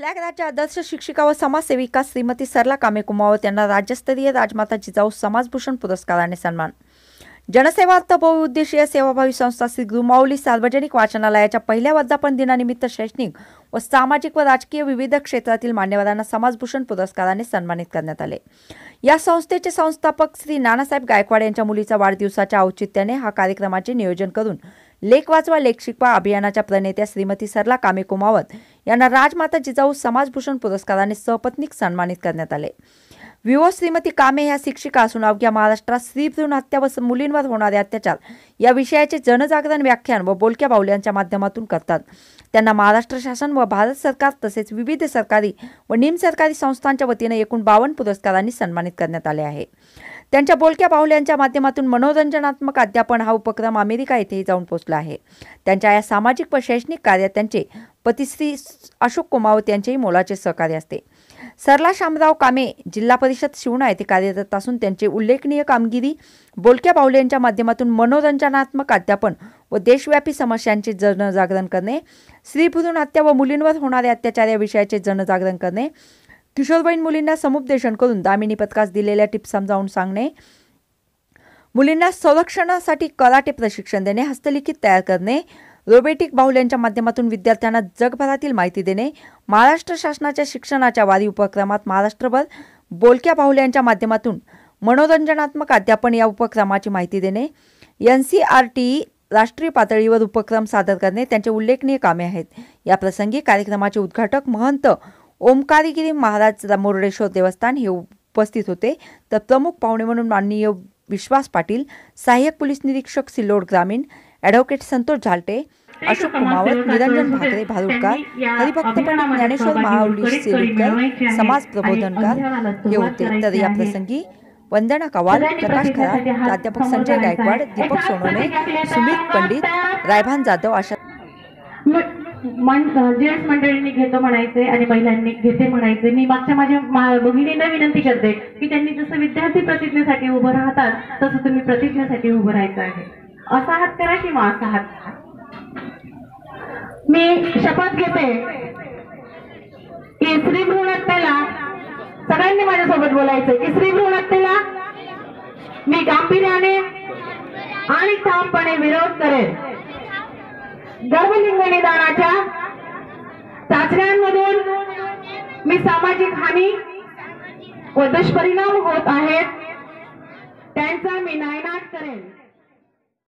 Slag राज्य आदर्श शिक्षिका व समाजसेविका श्रीमती सरला कामे कुमावत यांना राज्यस्तरीय राजमाता जिजाऊ समाजभूषण पुरस्काराने सन्मान। जनसेवार्थ बहुउद्देशीय सेवाभावी संस्था श्री गुरुमाऊली सार्वजनिक वाचनालयाच्या पहिल्या वर्धापन दिनानिमित्त शैक्षणिक व सामाजिक व राजकीय विविध क्षेत्रातील मान्यवरांना समाजभूषण पुरस्काराने सन्मानित करण्यात आले। या संस्थेचे संस्थापक श्री नानासाहेब गायकवाड यांच्या मुलीचा वाढदिवसाच्या औचित्याने हा कार्यक्रमाचे नियोजन करून लेख वाचवा लेख शिकवा अभियानाच्या प्रणेत्या श्रीमती सरला कामे कुमावत यांना राजमाता जिजाऊ समाजभूषण पुरस्काराने सपत्नीक सन्मानित करण्यात आले। विवो श्रीमती कामे ह्या शिक्षिका असून अवघ्या महाराष्ट्रात स्त्री भ्रूण हत्या व मुलींवर होणारे अत्याचार या विषयाचे जनजागरण व्याख्यान व बोलक्या बाहुल्यांच्या माध्यमातून करतात। त्यांना महाराष्ट्र शासन व भारत सरकार तसेच विविध सरकारी व निमसरकारी संस्थांच्या वतीने एकूण 52 पुरस्कारांनी सन्मानित करण्यात आले आहे। त्यांच्या बोलक्या बाहुल्यांच्या माध्यमातून मनोरंजनात्मक अध्यापन हा उपक्रम अमेरिका येथेही जाऊन पोहोचला आहे। त्यांच्या या सामाजिक व शैक्षणिक कार्यात त्यांचे पती श्री अशोक कुमावत यांचेही मोलाचे सहकार्य असते। सरला शामराव कामे जिल्हा परिषद शिवणा येथे कार्यरत असून त्यांची उल्लेखनीय कामगिरी बोलक्या बाहुल्यांच्या माध्यमातून मनोरंजनात्मक अध्यापन व देशव्यापी समस्यांचे जनजागरण करणे, स्त्री भ्रूण हत्या व मुलींवर होणारे अत्याचार या विषयाचे जनजागरण करणे, किशोरवयीन मुलींना समुपदेशन करून दामिनी पथकास दिलेल्या टिप्स समजावून सांगणे, मुलींना संरक्षणासाठी कराटे प्रशिक्षण देणे, हस्तलिखित तयार करणे, रोबोटिक बाहुल्यांच्या माध्यमातून विद्यार्थ्यांना जगभरातील माहिती देणे, महाराष्ट्र शासनाच्या शिक्षणाच्या वारी उपक्रमात महाराष्ट्रभर बोलक्या बाहुल्यांच्या माध्यमातून मनोरंजनात्मक अध्यापन या उपक्रमाची माहिती देणे, NCERT राष्ट्रीय पातळीवर उपक्रम सादर करणे त्यांचे उल्लेखनीय कामे आहेत। या प्रसंगी कार्यक्रमाचे उद्घाटक महंत ओमकारीगिरी महाराज मुर्डेश्वर देवस्थान हे उपस्थित होते, तर प्रमुख पाहुणे म्हणून माननीय विश्वास पाटील, सहाय्यक पोलीस निरीक्षक सिल्लोड ग्रामीण, ॲडव्होकेट संतोष झालटे, अशोक कुमावत, निरंजन भाकरे भारुडकर, हरिभक्त पंडित ज्ञानेश्वर माऊली सेलुटकर, समाज प्रबोधनकार हे होते। तर या प्रसंगी वंदना कवाल, प्रकाश खरात, प्राध्यापक संजय गायकवाड, दीपक सोनोने, सुमित पंडित, रायभान जाधव अशा जेंट्स मंडळींनी घेतो म्हणायचे आणि महिलांनी घेते म्हणायचे। मी मागच्या माझ्या भगिनींना विनंती करते की त्यांनी जसं विद्यार्थी प्रतिज्ञेसाठी उभं राहतात तसं तुम्ही प्रतिज्ञेसाठी उभं राहायचं आहे। असा हात करा किंवा असा हात। मी शपथ घेते की स्त्री भ्रूण हत्येला सगळ्यांनी माझ्यासोबत बोलायचं की स्त्री भ्रूण हत्येला मी गांभीर्याने आणि ठामपणे विरोध करेन। गर्भलिंग निदानाच्या चाचण्यांमधून मी सामाजिक हानी व दुष्परिणाम होत आहेत त्यांचा मी नायनाट करेन।